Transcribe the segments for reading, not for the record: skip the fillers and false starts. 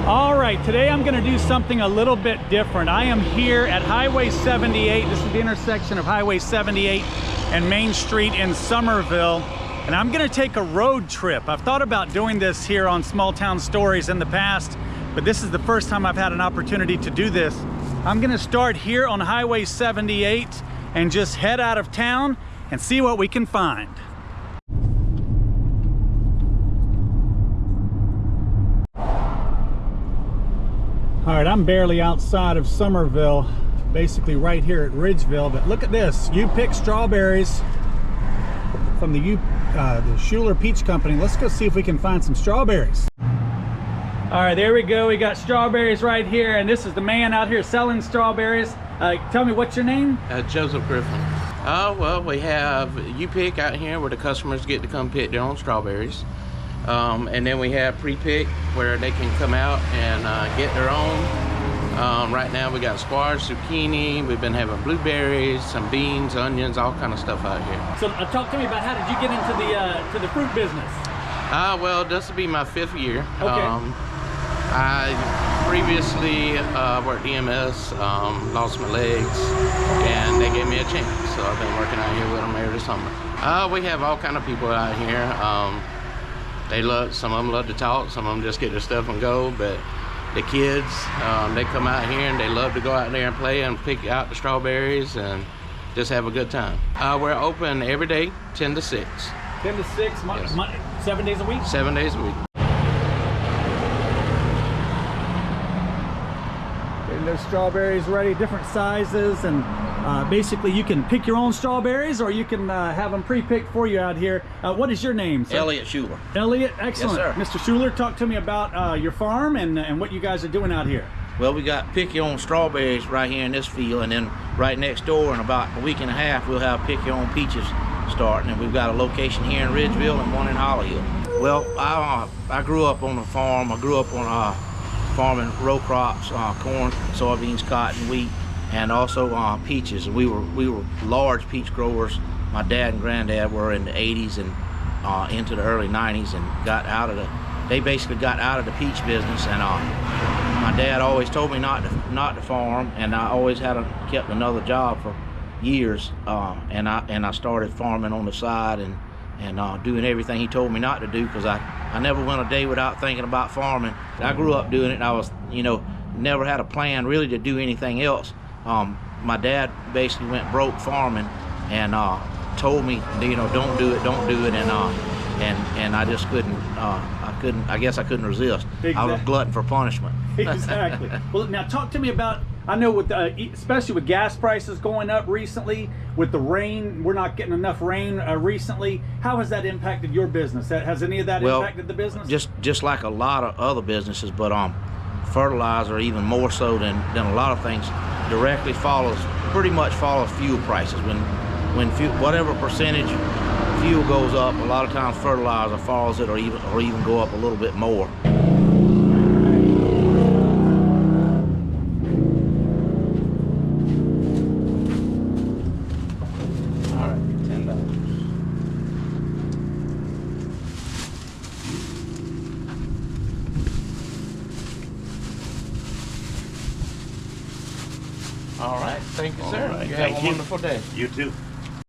All right, today I'm gonna do something a little bit different. I am here at Highway 78. This is the intersection of Highway 78 and Main Street in Summerville. And I'm gonna take a road trip. I've thought about doing this here on Small Town Stories in the past, but this is the first time I've had an opportunity to do this. I'm gonna start here on Highway 78 and just head out of town and see what we can find. All right, I'm barely outside of Summerville, basically right here at Reevesville, but look at this. You pick strawberries from the Schuler Peach Company. Let's go see if we can find some strawberries. All right, there we go. We got strawberries right here, and this is the man out here selling strawberries. Tell me, what's your name? Joseph Griffin. Well, we have You Pick out here where the customers get to come pick their own strawberries. And then we have pre-pick where they can come out and get their own. Right now we got squash, zucchini, we've been having blueberries, some beans, onions, all kind of stuff out here. So talk to me about how did you get into the fruit business? Well, this will be my 5th year. Okay. I previously worked EMS, lost my legs, and they gave me a chance. So I've been working out here with them every summer. We have all kind of people out here. Some of them love to talk, some of them just get their stuff and go, but the kids, they come out here and they love to go out there and play and pick out the strawberries and just have a good time. We're open every day, 10 to 6. 10 to 6, yes. 7 days a week? 7 days a week. And there's strawberries ready, different sizes, and basically you can pick your own strawberries or you can have them pre-picked for you out here. What is your name, sir? Elliot Schuler. Elliot, excellent. Yes, sir. Mr. Schuler, talk to me about your farm and what you guys are doing out here. Well, we got pick your own strawberries right here in this field, and then right next door in about a week and a half we'll have pick your own peaches starting, and we've got a location here in Ridgeville and one in Hollyhill. Well, I grew up on a farm. I grew up on farming row crops, corn, soybeans, cotton, wheat, and also peaches. We were large peach growers. My dad and granddad were in the 80s and into the early 90s, and they basically got out of the peach business. And my dad always told me not to farm, and I always kept another job for years. And I started farming on the side and doing everything he told me not to do, because I never went a day without thinking about farming. I grew up doing it, and I was, never had a plan really to do anything else. My dad basically went broke farming and told me, don't do it, and I just couldn't. I guess I couldn't resist. Exactly. I was glutton for punishment. Exactly. Well, now talk to me about. I know with especially with gas prices going up recently, with the rain, we're not getting enough rain recently. How has that impacted your business? Has any of that impacted the business? Just like a lot of other businesses, but fertilizer even more so than a lot of things directly pretty much follows fuel prices. When whatever percentage fuel goes up, a lot of times fertilizer follows it or even go up a little bit more. All right, thank you, sir. Right. You have a wonderful day. You too.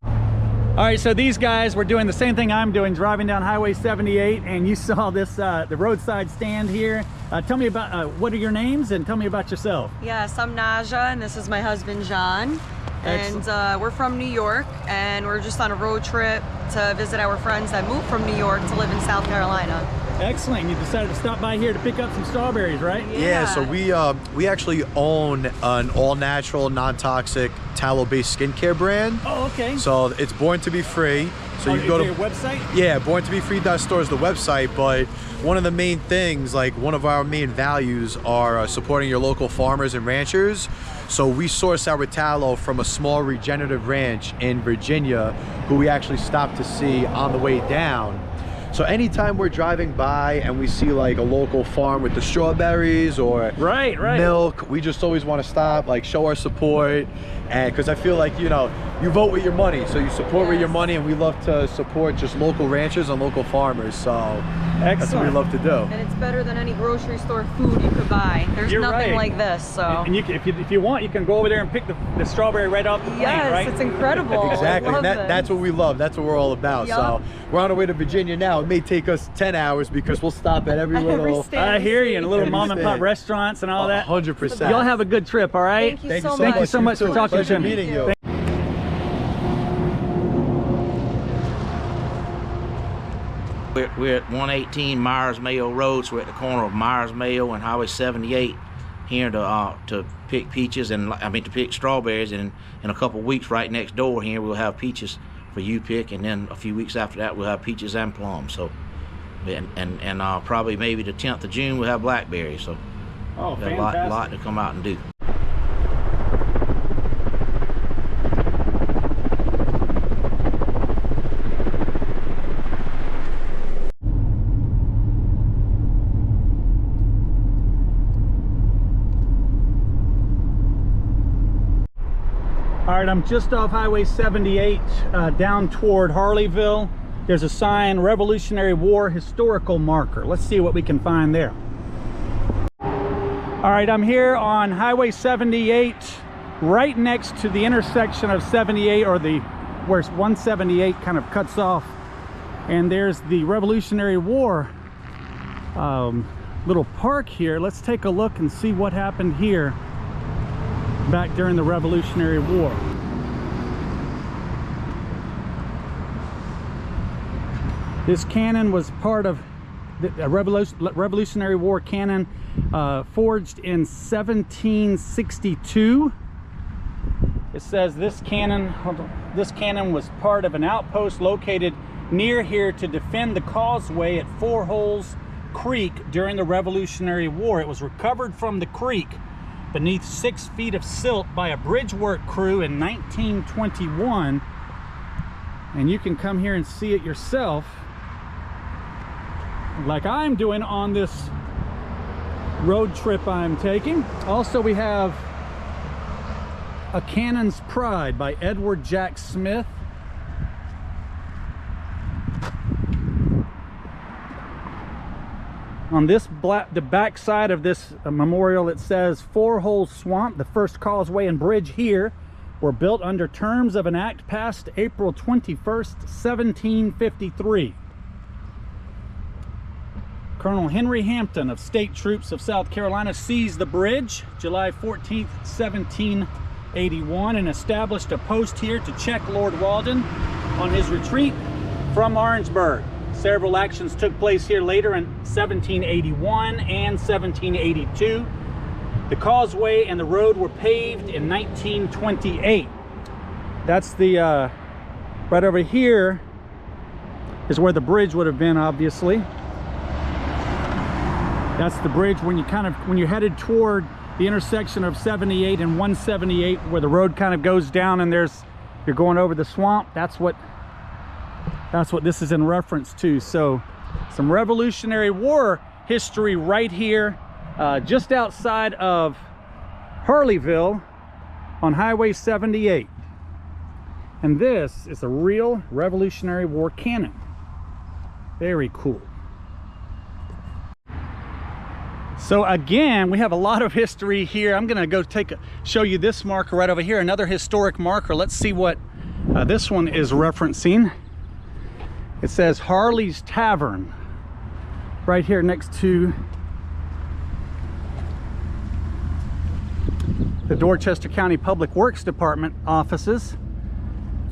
All right, so these guys were doing the same thing I'm doing, driving down Highway 78, and you saw this, the roadside stand here. Tell me about, what are your names, and tell me about yourself. Yes, I'm Naja, and this is my husband, John. Excellent. And we're from New York, and we're just on a road trip to visit our friends that moved from New York to live in South Carolina. Excellent. And you decided to stop by here to pick up some strawberries, right? Yeah, so we actually own an all-natural, non-toxic, tallow-based skincare brand. Oh, okay. So it's Born to Be Free. So you go to your website? Yeah, borntobefree.store is the website, but one of the main things, like one of our main values are supporting your local farmers and ranchers. So we source our tallow from a small regenerative ranch in Virginia who we actually stopped to see on the way down. So anytime we're driving by and we see like a local farm with the strawberries or milk, we just always want to stop, like show our support. And because I feel like, you know, you vote with your money, so you support with your money, and we love to support just local ranchers and local farmers. So Excellent. That's what we love to do. And it's better than any grocery store food you could buy. There's You're nothing right. like this, so. And you can, if you want, you can go over there and pick the strawberry right off the plant, Yes, right? it's incredible. Exactly. I love And this. that's what we love. That's what we're all about. Yup. So we're on our way to Virginia now. It may take us 10 hours because we'll stop at every Every little. stand. I hear you, and little Every mom and pop stand. restaurants and all that. 100%. Y'all have a good trip, all right? Thank you so Thank you so much for too. talking Pleasure to me. meeting you. We're at 118 Myers Mayo Road, so we're at the corner of Myers Mayo and Highway 78 here to pick peaches and to pick strawberries, and in a couple weeks right next door here we'll have peaches for you pick, and then a few weeks after that we'll have peaches and plums. So and probably maybe the 10th of June we'll have blackberries. So Oh, we've got fantastic. a lot to come out and do. All right, I'm just off Highway 78 down toward Harleyville. There's a sign, Revolutionary War Historical Marker. Let's see what we can find there. All right, I'm here on Highway 78, right next to the intersection of 78, or where 178 kind of cuts off. And there's the Revolutionary War little park here. Let's take a look and see what happened here back during the Revolutionary War. This cannon was part of the Revolutionary War cannon, forged in 1762. It says this cannon was part of an outpost located near here to defend the causeway at Four Holes Creek during the Revolutionary War. It was recovered from the creek beneath 6 feet of silt by a bridge work crew in 1921, and you can come here and see it yourself, like I'm doing on this road trip I'm taking. Also, we have A Cannon's Pride by Edward Jack Smith. On the back side of this memorial, it says Four Holes Swamp, the first causeway and bridge here, were built under terms of an act passed April 21st, 1753. Colonel Henry Hampton of State Troops of South Carolina seized the bridge July 14th, 1781, and established a post here to check Lord Walden on his retreat from Orangeburg. Several actions took place here later in 1781 and 1782. The causeway and the road were paved in 1928. That's the right over here is where the bridge would have been, obviously. That's the bridge when you're headed toward the intersection of 78 and 178, where the road kind of goes down and you're going over the swamp. That's what this is in reference to. So some Revolutionary War history right here, just outside of Harleyville on Highway 78. And this is a real Revolutionary War cannon. Very cool. So again, we have a lot of history here. I'm gonna go show you this marker right over here, another historic marker. Let's see what this one is referencing. It says Harley's Tavern right here next to the Dorchester County Public Works Department offices.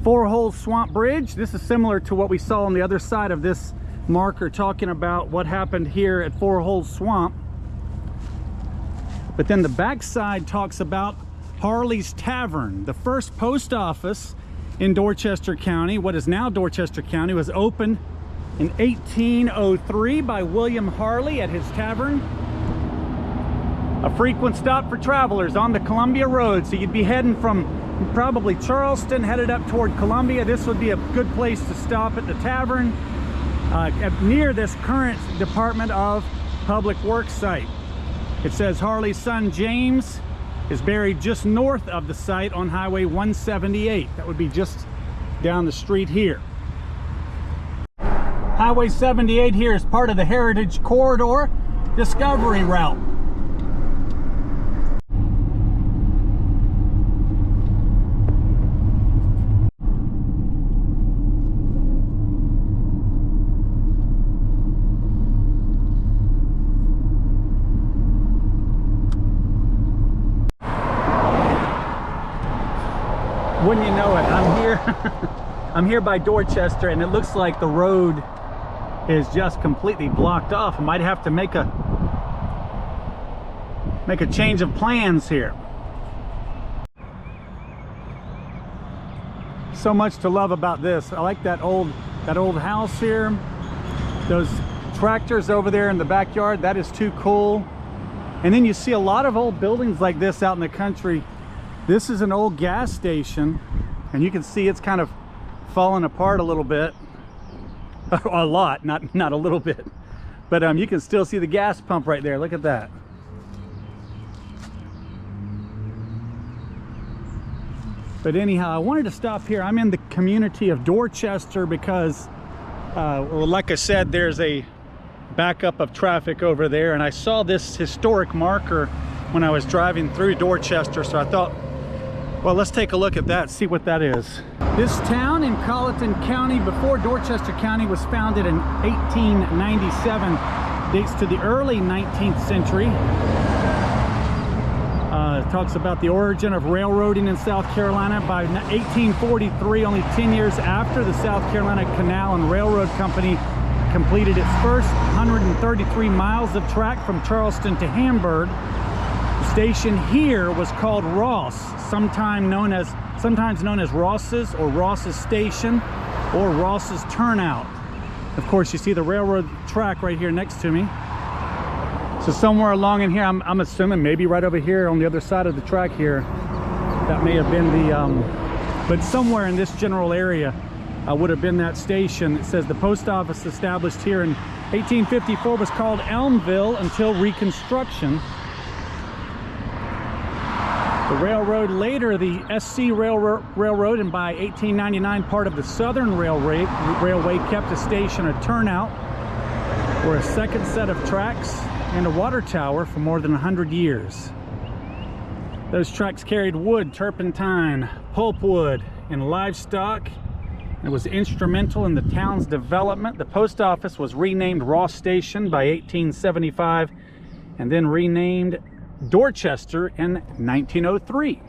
Four Holes Swamp Bridge. This is similar to what we saw on the other side of this marker, talking about what happened here at Four Holes Swamp. But then the backside talks about Harley's Tavern. The first post office in Dorchester County, what is now Dorchester County, was opened in 1803 by William Harley at his tavern. A frequent stop for travelers on the Columbia Road. So you'd be heading from probably Charleston, headed up toward Columbia. This would be a good place to stop at the tavern near this current Department of Public Works site. It says Harley's son James is buried just north of the site on Highway 178. That would be just down the street here. Highway 78 here is part of the Heritage Corridor Discovery Route. Wouldn't you know it, I'm here. I'm here by Dorchester, and it looks like the road is just completely blocked off. I might have to make a change of plans here. So much to love about this. I like that old house here. Those tractors over there in the backyard, that is too cool. And then you see a lot of old buildings like this out in the country. This is an old gas station, and you can see it's kind of falling apart a little bit. A lot, not a little bit. But you can still see the gas pump right there. Look at that. But anyhow, I wanted to stop here. I'm in the community of Dorchester because, well, like I said, there's a backup of traffic over there, and I saw this historic marker when I was driving through Dorchester, so I thought, well, let's take a look at that, see what that is. This town in Colleton County, before Dorchester County, was founded in 1897. Dates to the early 19th century. It talks about the origin of railroading in South Carolina. By 1843, only 10 years after the South Carolina Canal and Railroad Company completed its first 133 miles of track from Charleston to Hamburg, the station here was called Ross, sometimes known as Ross's or Ross's Station or Ross's Turnout. Of course, you see the railroad track right here next to me. So somewhere along in here, I'm assuming maybe right over here on the other side of the track here, that may have been the, but somewhere in this general area would have been that station. It says the post office established here in 1854 was called Elmville until Reconstruction. The railroad, later the SC Railroad, and by 1899 part of the Southern Railway kept a station, a turnout, or a second set of tracks, and a water tower for more than 100 years. Those tracks carried wood, turpentine, pulpwood, and livestock. It was instrumental in the town's development. The post office was renamed Ross Station by 1875 and then renamed Dorchester in 1903.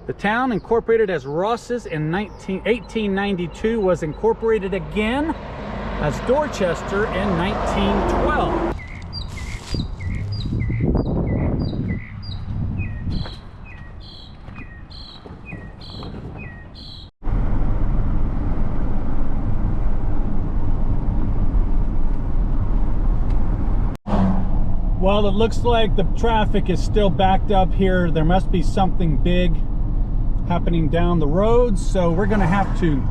The town, incorporated as Ross's in 1892, was incorporated again as Dorchester in 1912. Well, it looks like the traffic is still backed up here. There must be something big happening down the road, so we're gonna have to,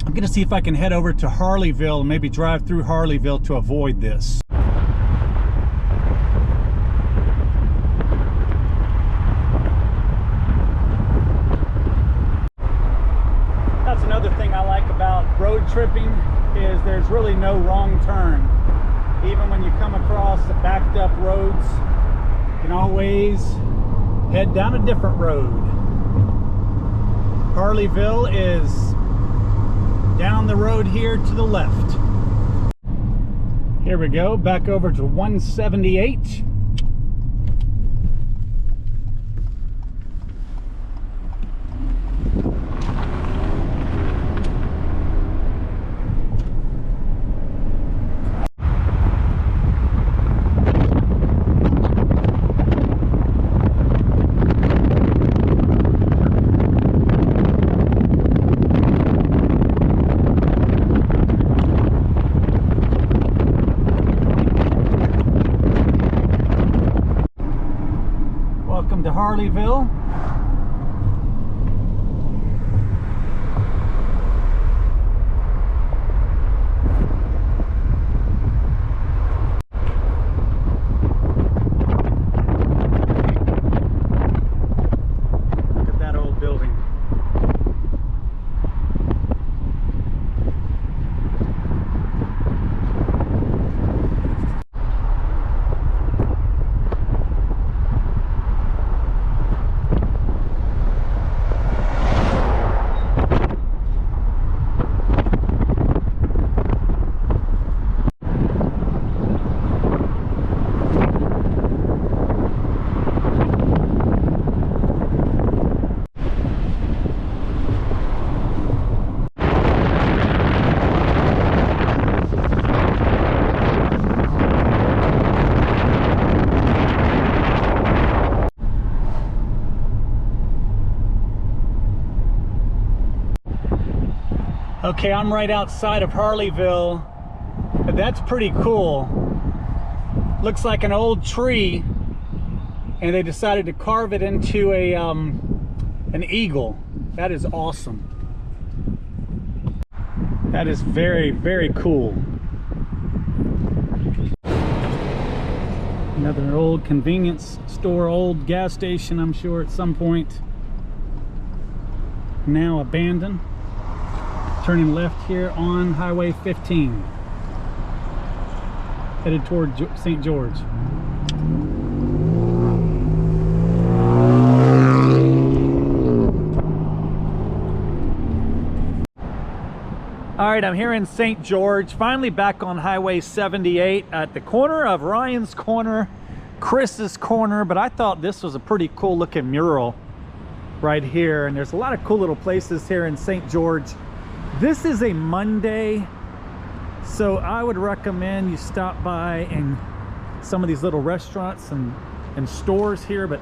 I'm gonna see if I can head over to Harleyville and maybe drive through Harleyville to avoid this. That's another thing I like about road tripping, is there's really no wrong turn. Even when you come across the backed up roads, you can always head down a different road. Harleyville is down the road here to the left. Here we go, back over to 178. Welcome to Harleyville. Look at that old building. Okay, I'm right outside of Harleyville. That's pretty cool. Looks like an old tree, and they decided to carve it into a an eagle. That is awesome. That is very, very cool. Another old convenience store, old gas station, I'm sure, at some point. Now abandoned. Turning left here on Highway 15. Headed toward St. George. All right, I'm here in St. George, finally back on Highway 78 at the corner of Ryan's Corner, Chris's Corner, but I thought this was a pretty cool looking mural right here, and there's a lot of cool little places here in St. George. This is a Monday, so I would recommend you stop by and some of these little restaurants and stores here, but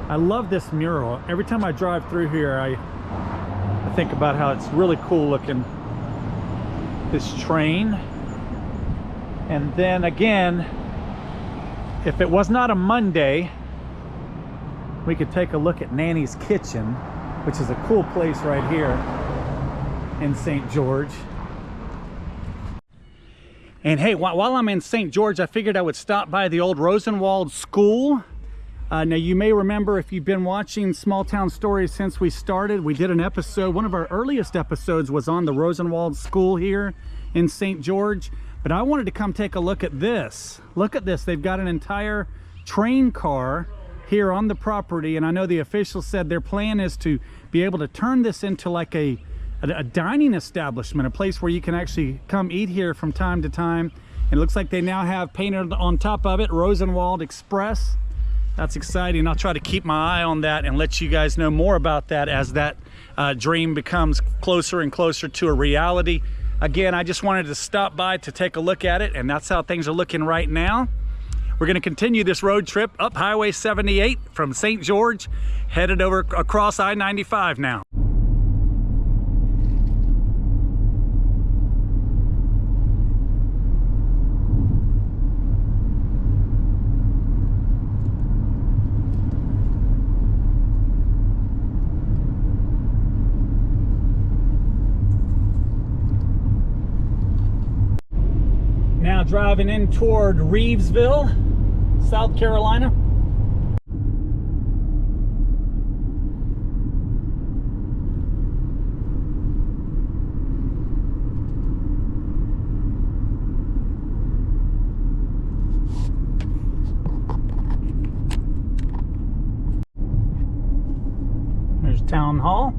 I love this mural. Every time I drive through here, I think about how it's really cool looking. This train. And then again, if it was not a Monday, we could take a look at Nanny's Kitchen, which is a cool place right here in St. George. And hey, while I'm in St. George, I figured I would stop by the old Rosenwald School. Now you may remember, if you've been watching Small Town Stories since we started, we did an episode, one of our earliest episodes was on the Rosenwald School here in St. George. But I wanted to come take a look at this. Look at this, they've got an entire train car here on the property, and I know the officials said their plan is to be able to turn this into like a dining establishment, a place where you can actually come eat here from time to time. It looks like they now have painted on top of it, Rosenwald Express. That's exciting. I'll try to keep my eye on that and let you guys know more about that as that dream becomes closer and closer to a reality. Again, I just wanted to stop by to take a look at it, and that's how things are looking right now. We're going to continue this road trip up Highway 78 from St. George, headed over across I-95 now. Now driving in toward Reevesville, South Carolina. There's Town Hall.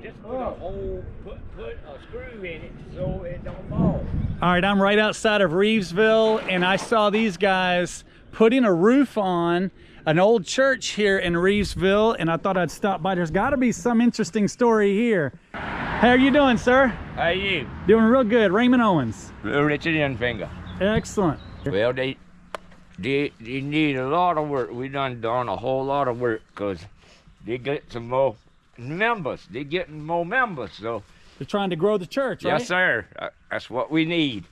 Just put a hole, put a screw in it so it don't fall. All right, I'm right outside of Reevesville, and I saw these guys putting a roof on an old church here in Reevesville, and I thought I'd stop by. There's got to be some interesting story here. How are you doing, sir? How are you? Doing real good. Raymond Owens. Richard Infinger. Excellent. Well, they need a lot of work. We done a whole lot of work, because they get some more members. They're getting more members, so. They're trying to grow the church, right? Yes, sir. That's what we need.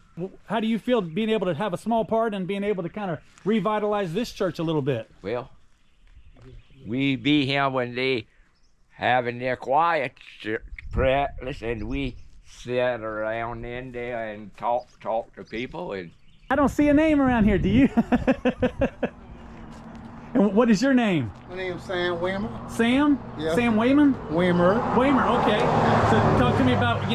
How do you feel being able to have a small part and being able to kind of revitalize this church a little bit? Well, we be here when they having their quiet practice, and we sit around in there and talk to people. And I don't see a name around here, do you? And what is your name? My name's Sam Waymer. Sam? Yes. Sam Wayman? Waymer. Waymer, okay. So talk to me about,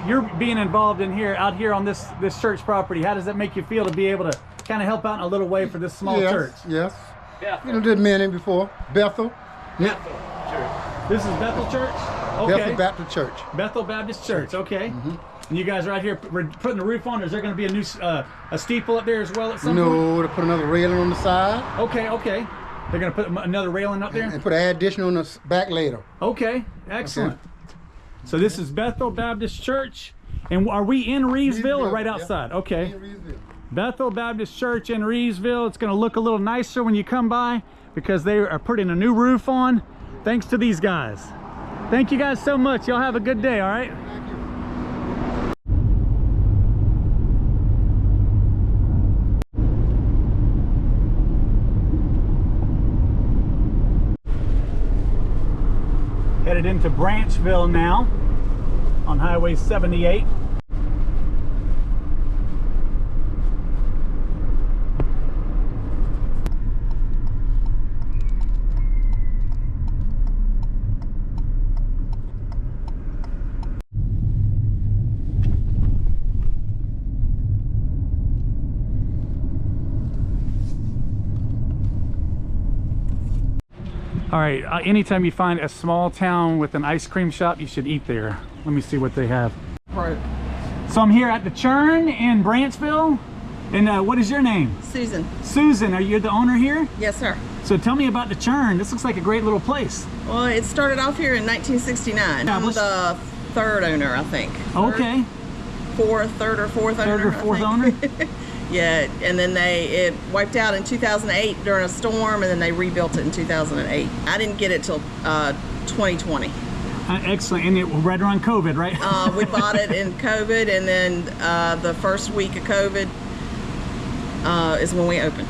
you're being involved in here, out here on this church property. How does that make you feel to be able to kind of help out in a little way for this small church? Yes. Bethel. You did many before. Bethel. Bethel Church. This is Bethel Church? Okay. Bethel Baptist Church. Bethel Baptist Church, okay. And you guys right here putting the roof on. Is there going to be a new a steeple up there as well at some point? No, to put another railing on the side. Okay. They're going to put another railing up there? And put an addition on the back later. Okay, excellent. So this is Bethel Baptist Church. And are we in Reevesville or right outside? Okay. Bethel Baptist Church in Reevesville. It's going to look a little nicer when you come by because they are putting a new roof on thanks to these guys. Thank you guys so much. Y'all have a good day, all right? Headed into Branchville now on Highway 78. All right, anytime you find a small town with an ice cream shop, you should eat there. Let me see what they have. Right. So I'm here at the Churn in Branchville. And what is your name? Susan. Susan, are you the owner here? Yes, sir. So tell me about the Churn. This looks like a great little place. Well, it started off here in 1969. I'm the third owner, I think. Okay. Third or fourth owner. Third or fourth owner? Yeah, and then it wiped out in 2008 during a storm, and then they rebuilt it in 2008. I didn't get it till 2020. Excellent, and it right around COVID, right? We bought it in COVID, and then the first week of COVID is when we opened.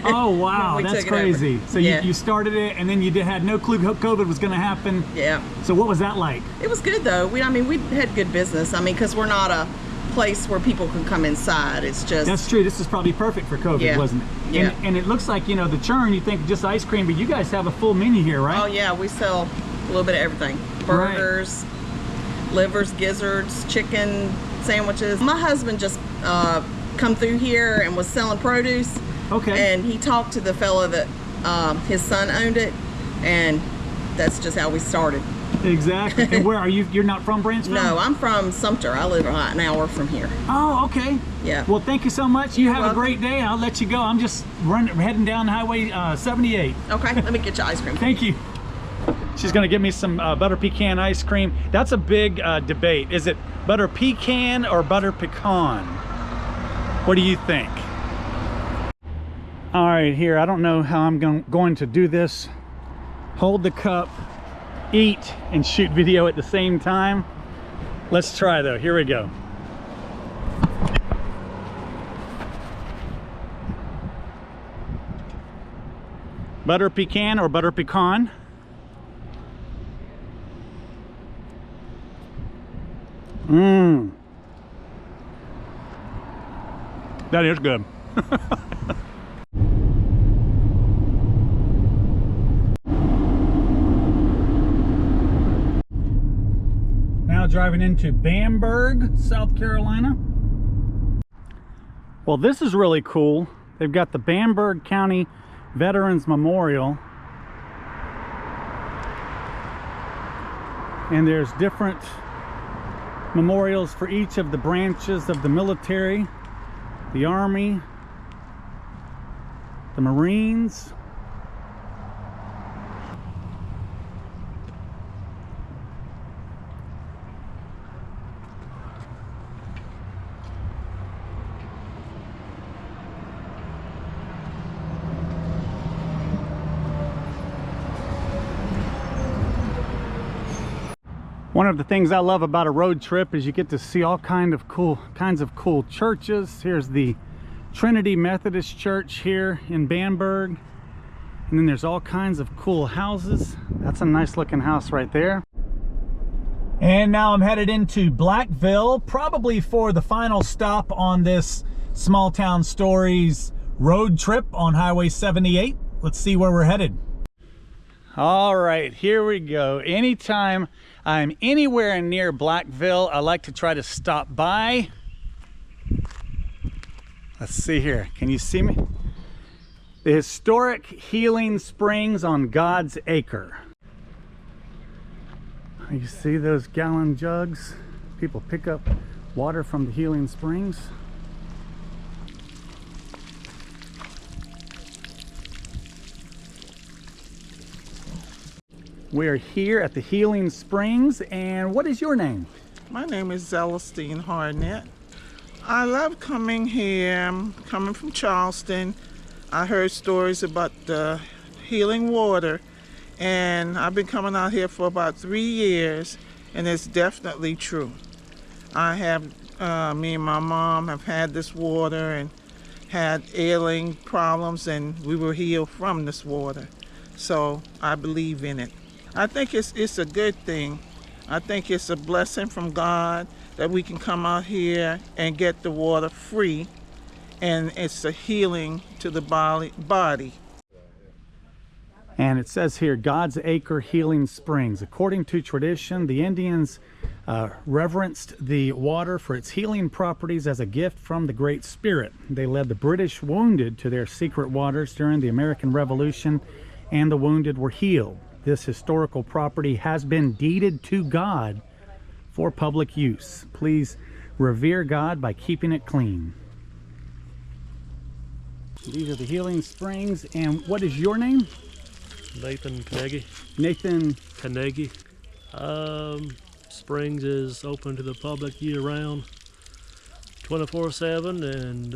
Oh wow, that's crazy. So yeah. you started it, and then you had no clue COVID was going to happen. Yeah. So what was that like? It was good though. We had good business. I mean, because we're not a place where people can come inside. It's just... That's true. This is probably perfect for COVID, yeah. wasn't it? Yeah. And it looks like, you know, the Churn, you think just ice cream, but you guys have a full menu here, right? Oh yeah, we sell a little bit of everything. Burgers, livers, gizzards, chicken, sandwiches. My husband just come through here and was selling produce. Okay. And he talked to the fellow that his son owned it, and that's just how we started. Exactly. And where are you? You're not from Branchville? No, I'm from Sumter. I live about an hour from here. Oh, okay. Yeah. Well, thank you so much. You have welcome. a great day. I'll let you go. I'm just heading down Highway 78. Okay, let me get you ice cream. Thank you. She's going to give me some butter pecan ice cream. That's a big debate. Is it butter pecan or butter pecan? What do you think? All right, here. I don't know how I'm going to do this. Hold the cup, eat, and shoot video at the same time. Let's try though. Here we go. Butter pecan or butter pecan? Mmm. That is good. Now driving into Bamberg, South Carolina. Well, this is really cool. They've got the Bamberg County Veterans Memorial. And there's different memorials for each of the branches of the military, the Army, the Marines. One of the things I love about a road trip is you get to see all kinds of cool churches. Here's the Trinity Methodist Church here in Bamberg. And then there's all kinds of cool houses. That's a nice looking house right there. And now I'm headed into Blackville, probably for the final stop on this Small Town Stories road trip on Highway 78. Let's see where we're headed. All right, here we go. Anytime I'm anywhere near Blackville, I like to try to stop by. Let's see here. Can you see me? The historic Healing Springs on God's Acre. You see those gallon jugs? People pick up water from the Healing Springs. We're here at the Healing Springs, and what is your name? My name is Celestine Harnett. I love coming here. I'm coming from Charleston. I heard stories about the healing water, And I've been coming out here for about 3 years, and it's definitely true. I have, me and my mom have had this water and had ailing problems, and we were healed from this water. So I believe in it. I think it's a good thing. I think it's a blessing from God that we can come out here and get the water free, and it's a healing to the body. And it says here, God's Acre Healing Springs. According to tradition, the Indians reverenced the water for its healing properties as a gift from the Great Spirit. They led the British wounded to their secret waters during the American Revolution, and the wounded were healed. This historical property has been deeded to God for public use. Please revere God by keeping it clean. These are the healing springs. And what is your name? Nathan Carnegie. Nathan Carnegie. Springs is open to the public year-round, 24/7, and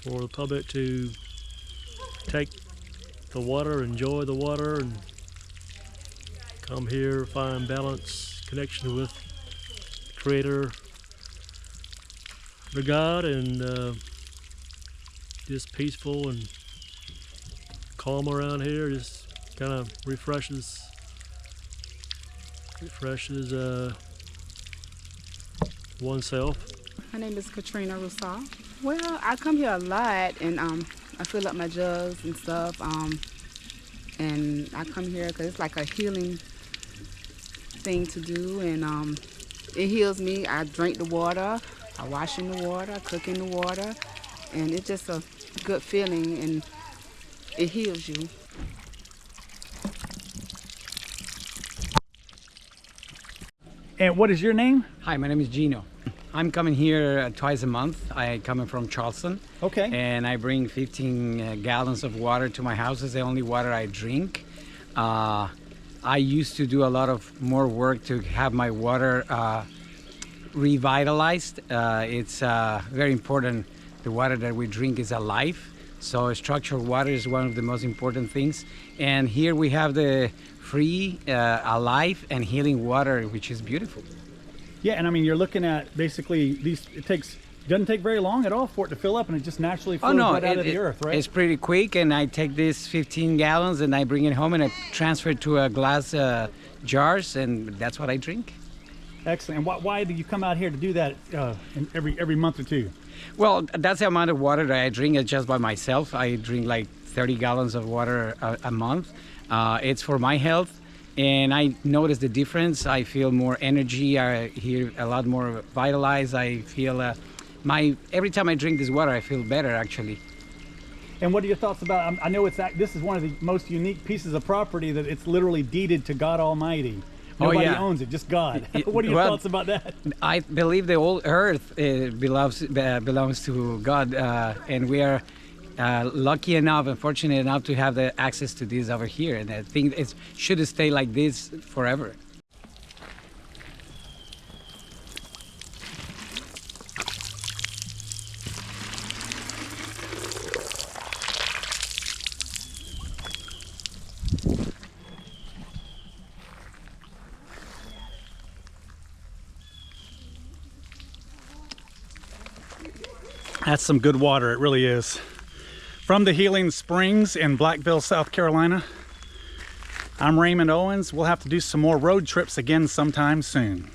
for the public to take the water, enjoy the water, and come here, find balance, connection with Creator, the God, and just peaceful and calm around here. Just kind of refreshes oneself. My name is Katrina Rousseau. Well, I come here a lot, and I fill up my jugs and stuff, and I come here because it's like a healing thing to do, and it heals me. I drink the water, I wash in the water, I cook in the water, and it's just a good feeling, and it heals you. And what is your name? Hi, my name is Gino. I'm coming here twice a month. I coming from Charleston. Okay. And I bring 15 gallons of water to my house. It's the only water I drink. I used to do a lot of more work to have my water revitalized. It's very important. The water that we drink is alive. So structured water is one of the most important things. And here we have the free, alive, and healing water, which is beautiful. Yeah, and I mean, you're looking at basically these, doesn't take very long at all for it to fill up, and it just naturally flows right out of the earth, right? It's pretty quick, and I take this 15 gallons and I bring it home and I transfer it to a glass jars, and that's what I drink. Excellent. And why do you come out here to do that every month or two? Well, that's the amount of water that I drink just by myself. I drink like 30 gallons of water a month. It's for my health, and I notice the difference. I feel more energy. I feel a lot more vitalized. I feel every time I drink this water, I feel better, actually. And what are your thoughts about? I know this is one of the most unique pieces of property that it's literally deeded to God Almighty. Nobody owns it, just God. What are your thoughts about that? I believe the whole earth belongs to God, and we are lucky enough and fortunate enough to have the access to this over here. And I think it should stay like this forever. That's some good water, it really is. From the Healing Springs in Blackville, South Carolina, I'm Raymond Owens. We'll have to do some more road trips again sometime soon.